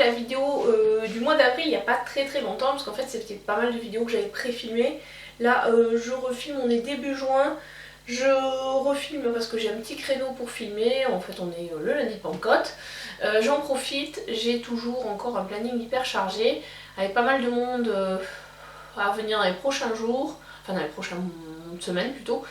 la vidéo du mois d'avril il n'y a pas très longtemps, parce qu'en fait c'était pas mal de vidéos que j'avais pré-filmées. Là je refilme, on est début juin, je refilme parce que j'ai un petit créneau pour filmer, en fait on est le lundi de Pentecôte. J'en profite, j'ai toujours encore un planning hyper chargé, avec pas mal de monde à venir dans les prochains jours, enfin dans les prochaines semaines plutôt.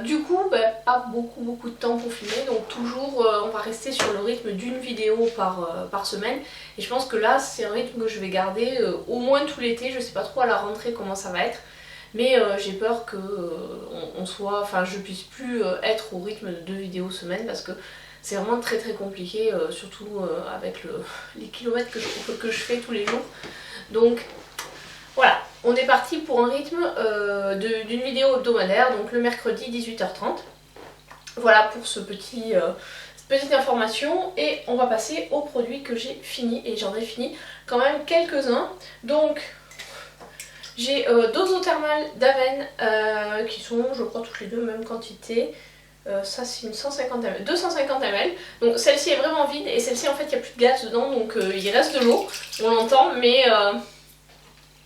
Du coup, pas beaucoup de temps pour filmer, donc toujours on va rester sur le rythme d'une vidéo par semaine. Et je pense que là c'est un rythme que je vais garder au moins tout l'été. Je sais pas trop à la rentrée comment ça va être, mais j'ai peur que je puisse plus être au rythme de 2 vidéos semaine, parce que c'est vraiment très compliqué, surtout avec les kilomètres que je fais tous les jours. Donc voilà, on est parti pour un rythme d'une vidéo hebdomadaire, donc le mercredi 18h30. Voilà pour cette petite information, et on va passer aux produits que j'ai fini, et j'en ai fini quand même quelques-uns. Donc j'ai 2 eaux thermales d'Aven qui sont, je crois, toutes les deux même quantité. Ça c'est une 150 ml, 250 ml. Donc celle-ci est vraiment vide, et celle-ci en fait il n'y a plus de gaz dedans, donc il reste de l'eau, on l'entend, mais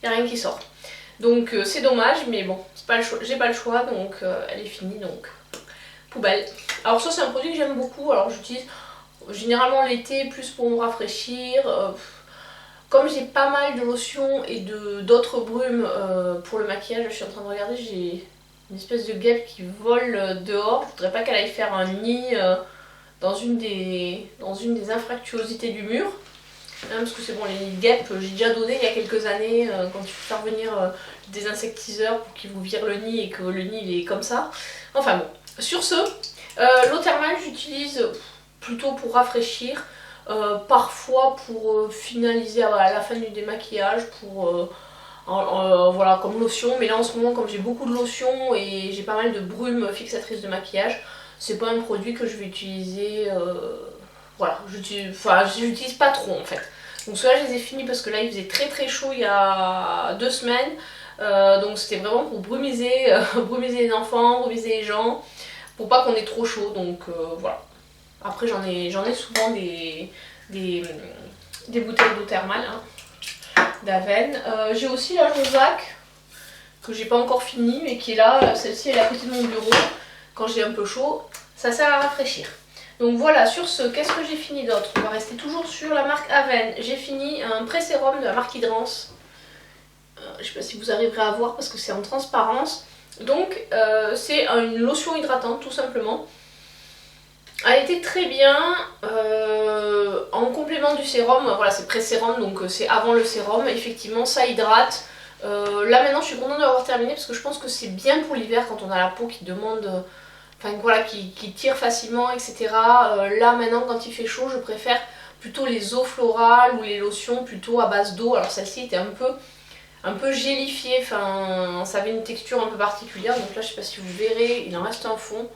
il n'y a rien qui sort. Donc c'est dommage, mais bon, j'ai pas le choix, donc elle est finie, donc poubelle. Alors ça c'est un produit que j'aime beaucoup, alors j'utilise généralement l'été plus pour me rafraîchir. Comme j'ai pas mal de lotions et d'autres brumes pour le maquillage, je suis en train de regarder, j'ai une espèce de guêpe qui vole dehors. Je voudrais pas qu'elle aille faire un nid dans une des infractuosités du mur. Parce que c'est bon, les nids de guêpes, j'ai déjà donné il y a quelques années quand il faut faire venir des insectiseurs pour qu'ils vous virent le nid et que le nid il est comme ça. Enfin bon, sur ce, l'eau thermale j'utilise plutôt pour rafraîchir, parfois pour finaliser à la fin du démaquillage, voilà, comme lotion. Mais là en ce moment, comme j'ai beaucoup de lotions et j'ai pas mal de brumes fixatrices de maquillage, c'est pas un produit que je vais utiliser. Voilà, j'utilise pas trop en fait. Donc ceux-là je les ai finis parce que là il faisait très chaud il y a 2 semaines. Donc c'était vraiment pour brumiser, brumiser les enfants, brumiser les gens, pour pas qu'on ait trop chaud. Donc voilà. Après j'en ai souvent des bouteilles d'eau thermale d'Aven. J'ai aussi la Jonzac que j'ai pas encore fini mais qui est là. Celle-ci elle est à côté de mon bureau. Quand j'ai un peu chaud, ça sert à rafraîchir. Donc voilà, sur ce, qu'est-ce que j'ai fini d'autre? On va rester toujours sur la marque Aven. J'ai fini un pré-sérum de la marque Hydrance. Je sais pas si vous arriverez à voir parce que c'est en transparence. Donc c'est une lotion hydratante tout simplement. Elle était très bien en complément du sérum. Voilà, c'est pré-sérum, donc c'est avant le sérum. Effectivement, ça hydrate. Là maintenant je suis contente d'avoir terminé parce que je pense que c'est bien pour l'hiver quand on a la peau qui demande... Enfin voilà, qui tire facilement, etc. Là maintenant quand il fait chaud, je préfère plutôt les eaux florales ou les lotions plutôt à base d'eau. Alors celle-ci était un peu gélifiée, enfin ça avait une texture un peu particulière. Donc là je sais pas si vous verrez, il en reste un fond.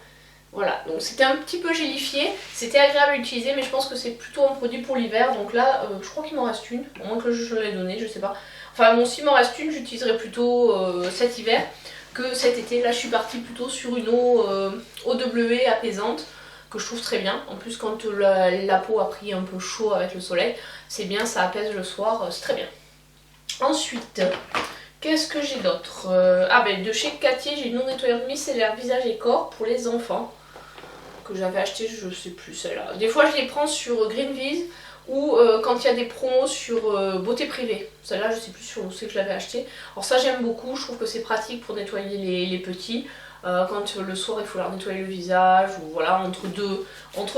Voilà, donc c'était un petit peu gélifié, c'était agréable à utiliser, mais je pense que c'est plutôt un produit pour l'hiver. Donc là je crois qu'il m'en reste une, au moins que je l'ai donnée, je sais pas. Enfin bon, s'il m'en reste une, j'utiliserai plutôt cet hiver que cet été. Là je suis partie plutôt sur une eau OW apaisante que je trouve très bien. En plus quand la peau a pris un peu chaud avec le soleil, c'est bien, ça apaise le soir, c'est très bien. Ensuite, qu'est-ce que j'ai d'autre? De chez Cattier, j'ai une eau nettoyante micellaire visage et corps pour les enfants que j'avais acheté, je sais plus celle-là. Des fois je les prends sur Greenviz ou quand il y a des promos sur Beauté Privée. Celle-là je sais plus sur où c'est que je l'avais acheté. Alors ça j'aime beaucoup, je trouve que c'est pratique pour nettoyer les petits. Quand le soir il faut leur nettoyer le visage, ou voilà, entre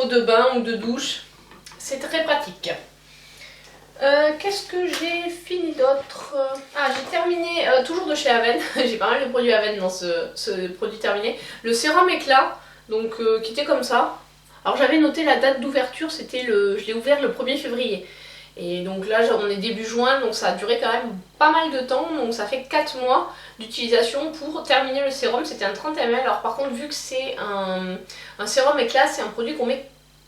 deux bains ou 2 douches. C'est très pratique. Qu'est-ce que j'ai fini d'autre? J'ai terminé, toujours de chez Aven. J'ai pas mal de produits Aven dans ce produit terminé. Le sérum éclat, donc qui était comme ça. Alors j'avais noté la date d'ouverture, je l'ai ouvert le 1er février. Et donc là on est début juin, donc ça a duré quand même pas mal de temps. Donc ça fait 4 mois d'utilisation pour terminer le sérum. C'était un 30 ml. Alors par contre, vu que c'est un sérum éclat, c'est un produit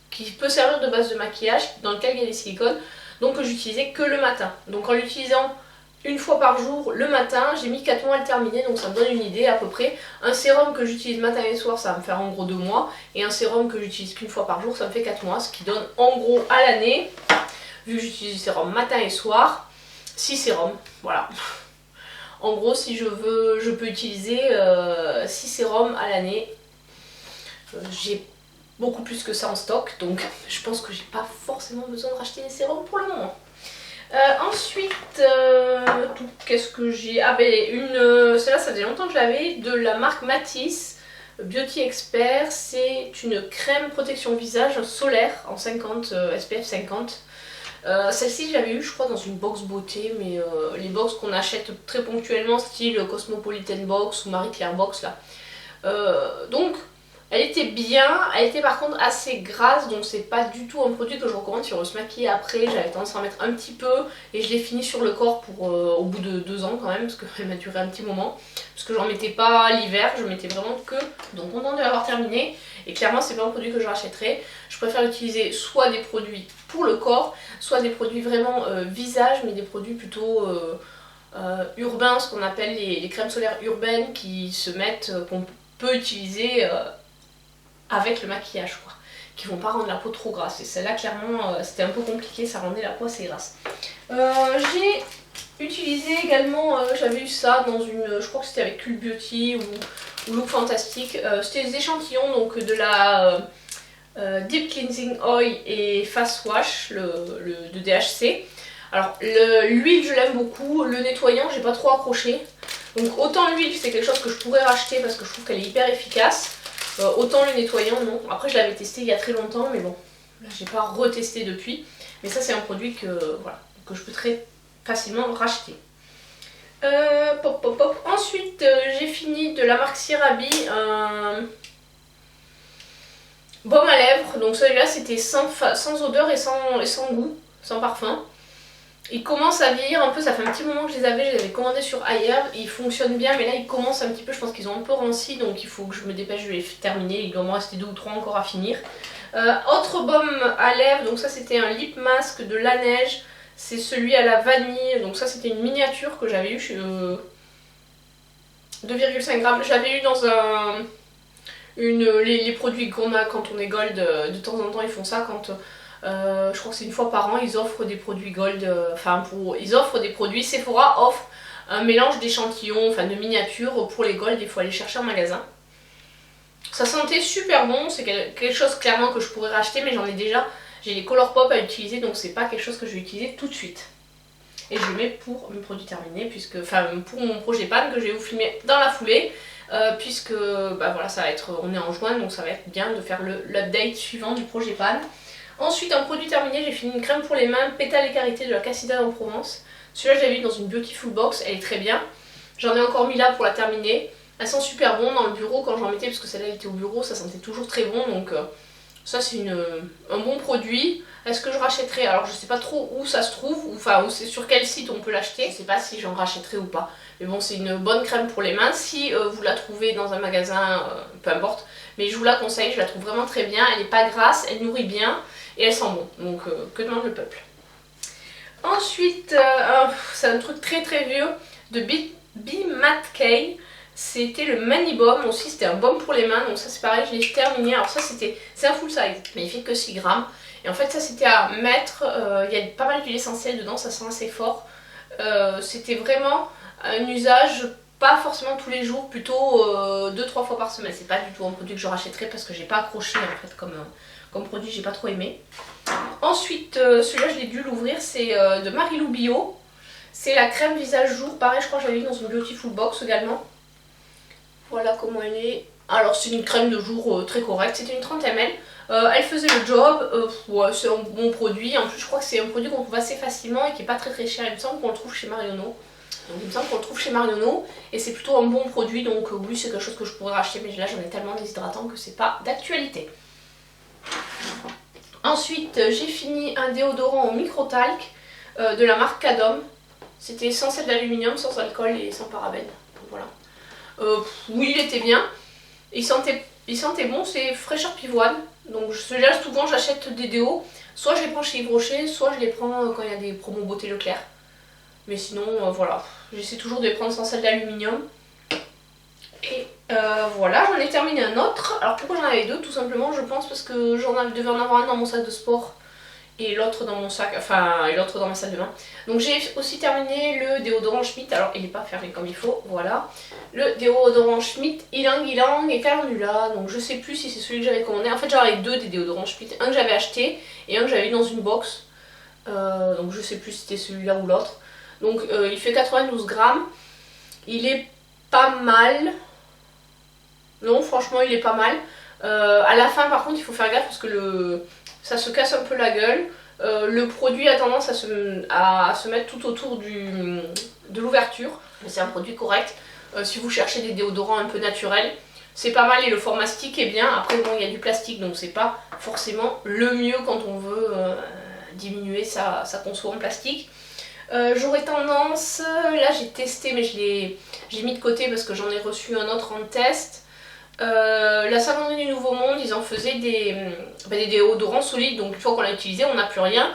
qui peut servir de base de maquillage, dans lequel il y a des silicones. Donc j'utilisais que le matin. Donc en l'utilisant une fois par jour le matin, j'ai mis 4 mois à le terminer, donc ça me donne une idée à peu près. Un sérum que j'utilise matin et soir, ça va me faire en gros 2 mois. Et un sérum que j'utilise qu'une fois par jour, ça me fait 4 mois, ce qui donne en gros à l'année vu que j'utilise du sérum matin et soir, 6 sérums, voilà. En gros, si je veux, je peux utiliser 6 sérums à l'année. J'ai beaucoup plus que ça en stock, donc je pense que j'ai pas forcément besoin de racheter des sérums pour le moment. Ensuite, qu'est-ce que j'ai? Ah ben celle-là ça faisait longtemps que je l'avais, de la marque Matisse Beauty Expert. C'est une crème protection visage solaire en 50, SPF 50. Celle-ci je l'avais eu je crois dans une box beauté, mais les box qu'on achète très ponctuellement, style Cosmopolitan Box ou Marie Claire Box là. Donc elle était bien, elle était par contre assez grasse, donc c'est pas du tout un produit que je recommande si on veut se maquiller après. J'avais tendance à en mettre un petit peu et je l'ai fini sur le corps pour au bout de 2 ans quand même, parce qu'elle m'a duré un petit moment. Parce que j'en mettais pas l'hiver, je mettais vraiment que, donc content de l'avoir terminé. Et clairement c'est pas un produit que je rachèterai. Je préfère utiliser soit des produits pour le corps, soit des produits vraiment visage, mais des produits plutôt urbains, ce qu'on appelle les crèmes solaires urbaines qui se mettent, qu'on peut utiliser avec le maquillage quoi, qui vont pas rendre la peau trop grasse. Et celle-là clairement c'était un peu compliqué, ça rendait la peau assez grasse. J'ai utilisé également, j'avais eu ça dans une, je crois que c'était avec Cult Beauty ou Look Fantastic, c'était des échantillons donc de la Deep Cleansing Oil et Face Wash, de DHC. Alors l'huile je l'aime beaucoup, le nettoyant j'ai pas trop accroché. Donc autant l'huile c'est quelque chose que je pourrais racheter parce que je trouve qu'elle est hyper efficace. Autant le nettoyant non. Après je l'avais testé il y a très longtemps mais bon, là j'ai pas retesté depuis. Mais ça c'est un produit que, voilà, que je peux très facilement racheter. Ensuite j'ai fini de la marque CeraVe baume à lèvres. Donc celui-là c'était sans odeur et sans goût, sans parfum. Il commence à vieillir un peu, ça fait un petit moment que je les avais commandés sur ailleurs, ils fonctionnent bien mais là ils commencent un petit peu, je pense qu'ils ont un peu ranci donc il faut que je me dépêche de les terminer, il doit me rester 2 ou 3 encore à finir. Autre baume à lèvres, donc ça c'était un lip mask de La Neige, c'est celui à la vanille, donc ça c'était une miniature que j'avais eu chez 2,5 grammes, j'avais eu dans les produits qu'on a quand on est gold, de temps en temps ils font ça quand... je crois que c'est une fois par an, ils offrent des produits gold, ils offrent des produits, Sephora offre un mélange d'échantillons, enfin de miniatures pour les gold, il faut aller chercher en magasin. Ça sentait super bon, c'est quelque chose clairement que je pourrais racheter mais j'en ai déjà, j'ai les Colourpop à utiliser donc c'est pas quelque chose que je vais utiliser tout de suite. Et je le mets pour mes produits terminés, puisque, enfin pour mon projet pan que je vais vous filmer dans la foulée. Puisque bah voilà, ça va être, on est en juin donc ça va être bien de faire l'update suivant du projet pan. Ensuite, en produit terminé, j'ai fini une crème pour les mains, pétales et karité de la Cassida en Provence. Celui-là, je l'avais eu dans une Beautiful Box, elle est très bien. J'en ai encore mis là pour la terminer. Elle sent super bon dans le bureau quand j'en mettais, parce que celle-là elle était au bureau, ça sentait toujours très bon. Donc ça, c'est un bon produit. Est-ce que je rachèterai? Alors, je sais pas trop où ça se trouve, enfin, sur quel site on peut l'acheter. Je sais pas si j'en rachèterai ou pas. Mais bon, c'est une bonne crème pour les mains. Si vous la trouvez dans un magasin, peu importe. Mais je vous la conseille, je la trouve vraiment très bien. Elle n'est pas grasse, elle nourrit bien. Et elle sent bon, donc que demande le peuple. Ensuite, c'est un truc très très vieux de Be Matte Kay. C'était le Mani Balm aussi, c'était un baume pour les mains. Donc ça c'est pareil, je l'ai terminé. Alors ça c'est un full size, mais il fait que 6 grammes. Et en fait ça c'était à mettre, il y a pas mal d'huile essentielle dedans, ça sent assez fort. C'était vraiment un usage, pas forcément tous les jours, plutôt 2-3 fois par semaine. C'est pas du tout un produit que je rachèterai parce que j'ai pas accroché en fait comme produit, j'ai pas trop aimé. Ensuite, celui-là je l'ai dû l'ouvrir, c'est de Marilou Bio. C'est la crème visage jour, pareil je crois que j'avais eu dans une Beautiful Box également. Voilà comment elle est. Alors c'est une crème de jour très correcte, c'était une 30 ml. Elle faisait le job, ouais, c'est un bon produit. En plus je crois que c'est un produit qu'on trouve assez facilement et qui est pas très très cher. Il me semble qu'on le trouve chez Marionneau. Donc il me semble qu'on le trouve chez Marionneau et c'est plutôt un bon produit, donc oui c'est quelque chose que je pourrais racheter, mais là j'en ai tellement déshydratants que c'est pas d'actualité. Ensuite j'ai fini un déodorant au microtalc de la marque Cadom. C'était sans sel d'aluminium, sans alcool et sans parabènes. Voilà. Oui il était bien. Il sentait bon, c'est fraîcheur pivoine. Donc celui-là souvent j'achète des déos. Soit je les prends chez Yves Rocher, soit je les prends quand il y a des promos beauté Leclerc. Mais sinon voilà, j'essaie toujours de les prendre sans sel d'aluminium. Et voilà, j'en ai terminé un autre. Alors pourquoi j'en avais deux? Tout simplement je pense parce que devais en avoir un dans mon sac de sport et l'autre dans mon sac, enfin et l'autre dans ma salle de bain. Donc j'ai aussi terminé le déodorant Schmitt, alors il n'est pas fermé comme il faut, voilà. Le déodorant Schmitt Ylang Ylang est calendula, donc je sais plus si c'est celui que j'avais commandé. En fait j'en avais deux des déodorants Schmitt, un que j'avais acheté et un que j'avais eu dans une box. Donc je sais plus si c'était celui-là ou l'autre. Donc il fait 92 grammes, il est pas mal. Non franchement il est pas mal. À la fin par contre il faut faire gaffe parce que ça se casse un peu la gueule. Le produit a tendance à se mettre tout autour de l'ouverture. Mais c'est un produit correct. Si vous cherchez des déodorants un peu naturels, c'est pas mal et le format stick est bien. Après bon il y a du plastique donc c'est pas forcément le mieux quand on veut diminuer sa conso en plastique. J'aurais tendance, là j'ai testé mais j'ai mis de côté parce que j'en ai reçu un autre en test. La savonnerie du Nouveau Monde, ils en faisaient des déodorants solides, donc une fois qu'on l'a utilisé, on n'a plus rien.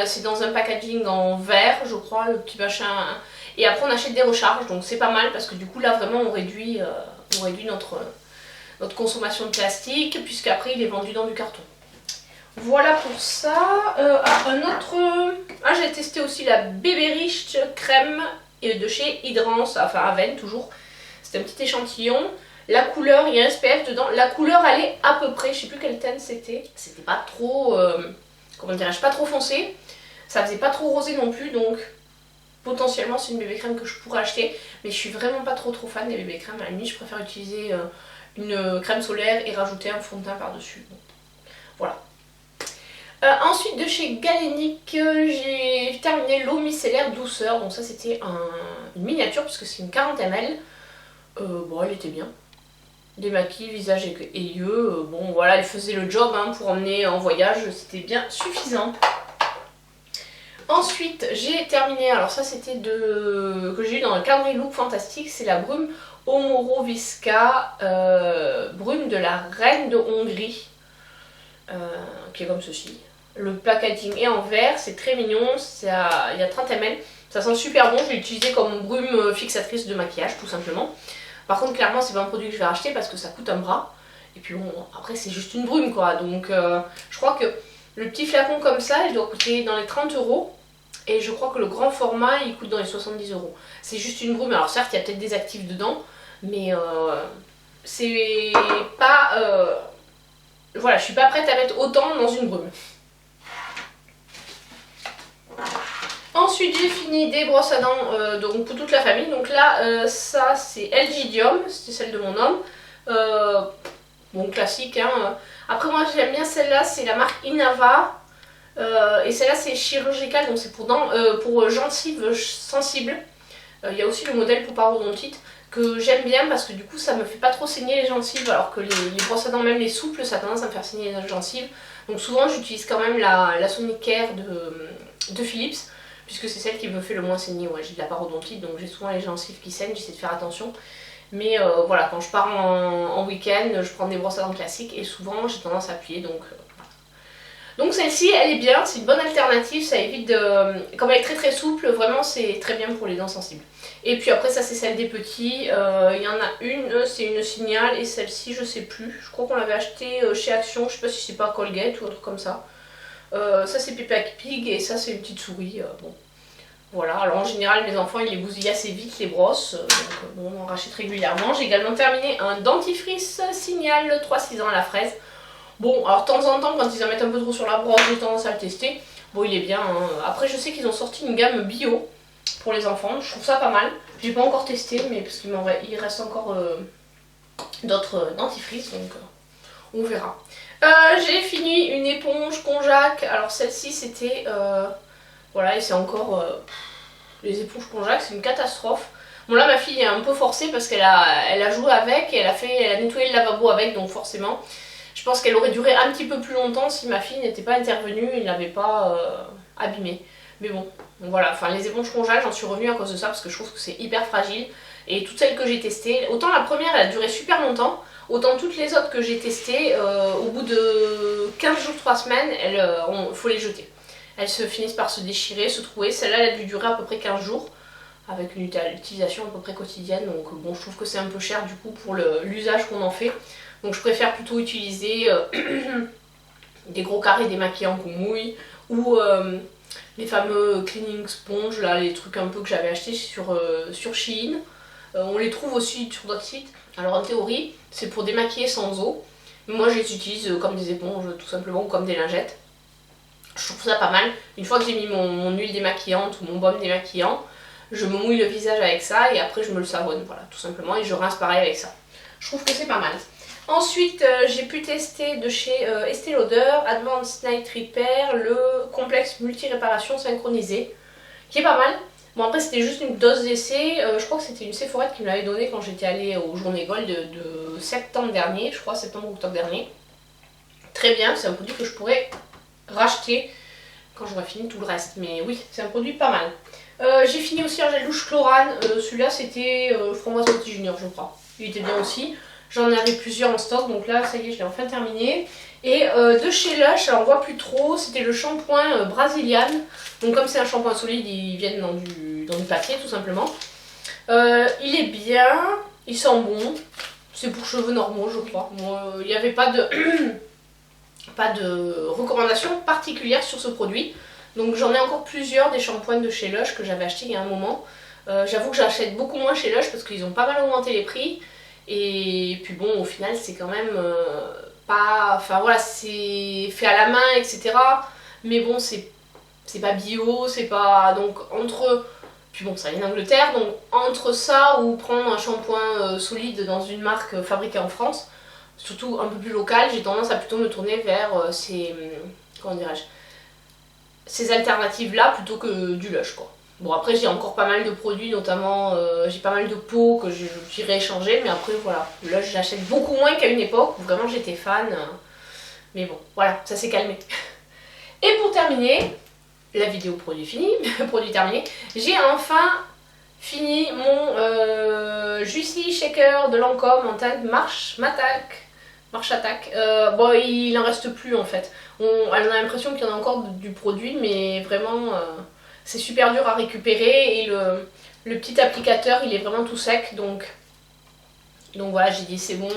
C'est dans un packaging en verre, je crois, le petit machin. Et après on achète des recharges, donc c'est pas mal parce que du coup là vraiment on réduit notre consommation de plastique, puisqu'après il est vendu dans du carton. Voilà pour ça. J'ai testé aussi la Bébé Riche crème de chez Hydrance, enfin Aven toujours. C'était un petit échantillon. La couleur, il y a un SPF dedans. La couleur, elle est à peu près, je sais plus quelle teinte c'était. C'était pas trop, comment dirais-je, pas trop foncé. Ça faisait pas trop rosé non plus, donc potentiellement c'est une bébé crème que je pourrais acheter. Mais je suis vraiment pas trop fan des bébé crèmes. À la limite, je préfère utiliser une crème solaire et rajouter un fond de teint par-dessus. Donc, voilà. Ensuite de chez Galénic, j'ai terminé l'eau micellaire douceur. Donc ça c'était une miniature puisque c'est une 40 ml. Bon, elle était bien. Démaquille, visage et yeux, bon voilà, elle faisait le job hein, pour emmener en voyage, c'était bien suffisant. Ensuite j'ai terminé, alors ça c'était que j'ai eu dans le calendrier Look Fantastique, c'est la brume Omoroviska, brume de la reine de Hongrie, qui est comme ceci. Le packaging est en verre, c'est très mignon, il y a 30 ml, ça sent super bon, je l'ai utilisé comme brume fixatrice de maquillage tout simplement. Par contre, clairement, c'est pas un produit que je vais racheter parce que ça coûte un bras. Et puis bon, après, c'est juste une brume quoi. Donc, je crois que le petit flacon comme ça, il doit coûter dans les 30 €. Et je crois que le grand format, il coûte dans les 70 €. C'est juste une brume. Alors, certes, il y a peut-être des actifs dedans. Mais c'est pas. Voilà, je suis pas prête à mettre autant dans une brume. Ensuite j'ai fini des brosses à dents donc pour toute la famille. Donc là ça c'est Elgidium, c'était celle de mon homme. Bon classique hein. Après moi j'aime bien celle-là, c'est la marque Inava. Et celle-là c'est chirurgical, donc c'est pour gencives sensibles. Il y a aussi le modèle pour parodontite que j'aime bien parce que du coup ça me fait pas trop saigner les gencives, alors que les brosses à dents, même les souples, ça a tendance à me faire saigner les gencives. Donc souvent j'utilise quand même la Sonicare de Philips, puisque c'est celle qui me fait le moins saigner. Ouais, j'ai de la parodontite, donc j'ai souvent les gencives qui saignent, j'essaie de faire attention. Mais voilà, quand je pars en week-end, je prends des brosses à dents classiques et souvent j'ai tendance à appuyer. Donc celle-ci, elle est bien, c'est une bonne alternative, ça évite de... Comme elle est très souple, vraiment c'est très bien pour les dents sensibles. Et puis après ça c'est celle des petits, il y en a une, c'est une Signal, et celle-ci je sais plus. Je crois qu'on l'avait achetée chez Action, je sais pas si c'est pas Colgate ou un truc comme ça. Ça c'est Peppa Pig et ça c'est une petite souris. Bon. Voilà, alors en général mes enfants ils les bousillent assez vite les brosses, donc bon, on en rachète régulièrement. J'ai également terminé un dentifrice Signal 3-6 ans à la fraise. Bon, alors de temps en temps quand ils en mettent un peu trop sur la brosse, j'ai tendance à le tester. Bon il est bien, hein. Après je sais qu'ils ont sorti une gamme bio pour les enfants, je trouve ça pas mal. J'ai pas encore testé mais parce qu'il reste encore d'autres dentifrices, donc on verra. J'ai fini une éponge Conjac. Alors celle-ci c'était voilà, et c'est encore les éponges Conjac, c'est une catastrophe. Bon là ma fille est un peu forcée parce qu'elle a joué avec et elle a nettoyé le lavabo avec, donc forcément je pense qu'elle aurait duré un petit peu plus longtemps si ma fille n'était pas intervenue et ne l'avait pas abîmée. Mais bon, donc voilà, enfin les éponges Conjac, j'en suis revenue à cause de ça parce que je trouve que c'est hyper fragile. Et toutes celles que j'ai testées, autant la première elle a duré super longtemps, autant toutes les autres que j'ai testées, au bout de 15 jours, 3 semaines, il faut les jeter. Elles se finissent par se déchirer, se trouer. Celle-là elle a dû durer à peu près 15 jours, avec une utilisation à peu près quotidienne. Donc bon, je trouve que c'est un peu cher du coup pour l'usage qu'on en fait. Donc je préfère plutôt utiliser des gros carrés démaquillants qu'on mouille, ou les fameux cleaning sponge, là, les trucs un peu que j'avais acheté sur Shein. On les trouve aussi sur d'autres sites. Alors en théorie, c'est pour démaquiller sans eau. Moi je les utilise comme des éponges tout simplement, ou comme des lingettes. Je trouve ça pas mal. Une fois que j'ai mis mon huile démaquillante ou mon baume démaquillant, je me mouille le visage avec ça et après je me le savonne, voilà, tout simplement. Et je rince pareil avec ça. Je trouve que c'est pas mal. Ensuite, j'ai pu tester de chez Estée Lauder Advanced Night Repair le complexe multi-réparation synchronisé, qui est pas mal. Bon, après c'était juste une dose d'essai, je crois que c'était une Sephorette qui me l'avait donné quand j'étais allée aux Journées Gold de septembre dernier, je crois, septembre-octobre dernier. Très bien, c'est un produit que je pourrais racheter quand j'aurai fini tout le reste, mais oui, c'est un produit pas mal. J'ai fini aussi un gel douche Chlorane, celui-là c'était Framboise Petit Junior je crois, il était bien aussi. J'en avais plusieurs en stock, donc là ça y est, je l'ai enfin terminé. Et de chez Lush, alors on voit plus trop, c'était le shampoing Brazilian. Donc comme c'est un shampoing solide, ils viennent dans du papier tout simplement. Il est bien, il sent bon, c'est pour cheveux normaux je crois. Il n'y avait pas de, pas de recommandation particulière sur ce produit. Donc j'en ai encore plusieurs des shampoings de chez Lush que j'avais acheté il y a un moment. J'avoue que j'achète beaucoup moins chez Lush parce qu'ils ont pas mal augmenté les prix. Et puis bon, au final c'est quand même pas... Enfin voilà, c'est fait à la main, etc. Mais bon, c'est pas bio, c'est pas... Donc entre... Puis bon, ça vient d'Angleterre, donc entre ça ou prendre un shampoing solide dans une marque fabriquée en France, surtout un peu plus local, j'ai tendance à plutôt me tourner vers ces... Comment dirais-je, ces alternatives-là plutôt que du Lush, quoi. Bon, après j'ai encore pas mal de produits, notamment j'ai pas mal de pots que j'irai échanger, mais après voilà, là j'achète beaucoup moins qu'à une époque où vraiment j'étais fan, mais bon, voilà, ça s'est calmé. Et pour terminer, la vidéo produit fini, produit terminé, j'ai enfin fini mon Juicy Shaker de Lancôme en teinte Marche Attack. Bon, il en reste plus en fait, on a l'impression qu'il y en a encore du produit, mais vraiment... c'est super dur à récupérer et le petit applicateur il est vraiment tout sec, donc voilà, j'ai dit c'est bon,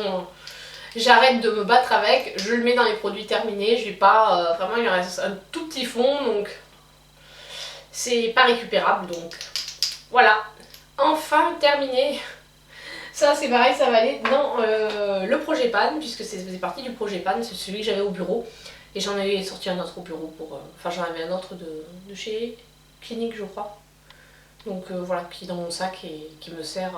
j'arrête de me battre avec, je le mets dans les produits terminés, je vais pas, vraiment il en reste un tout petit fond donc c'est pas récupérable, donc voilà, enfin terminé. Ça c'est pareil, ça va aller dans le projet Pan, puisque ça faisait partie du projet Pan, c'est celui que j'avais au bureau et j'en avais sorti un autre au bureau pour, enfin j'en avais un autre de chez Clinique je crois, donc voilà, qui est dans mon sac et qui me sert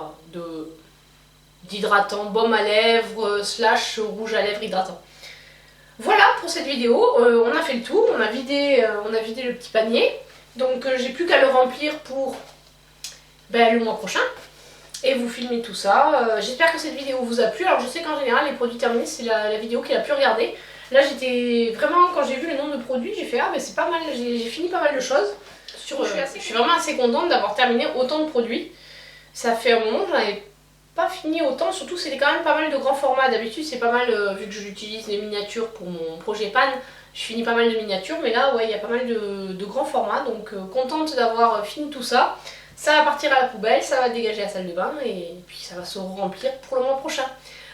d'hydratant, baume à lèvres slash rouge à lèvres hydratant. Voilà pour cette vidéo, on a fait le tour, on a vidé le petit panier, donc j'ai plus qu'à le remplir pour le mois prochain et vous filmer tout ça. J'espère que cette vidéo vous a plu. Alors je sais qu'en général les produits terminés c'est la vidéo qui est la plus regardée. Là j'étais vraiment, quand j'ai vu le nombre de produits, j'ai fait ah mais c'est pas mal, j'ai fini pas mal de choses. Je suis vraiment assez contente d'avoir terminé autant de produits. Ça fait un moment que j'en avais pas fini autant, surtout c'était quand même pas mal de grands formats. D'habitude c'est pas mal, vu que j'utilise les miniatures pour mon projet Pan, je finis pas mal de miniatures, mais là ouais il y a pas mal de grands formats, donc contente d'avoir fini tout ça. Ça va partir à la poubelle, ça va dégager la salle de bain et puis ça va se remplir pour le mois prochain.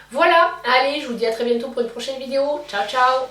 Voilà, allez, je vous dis à très bientôt pour une prochaine vidéo. Ciao ciao.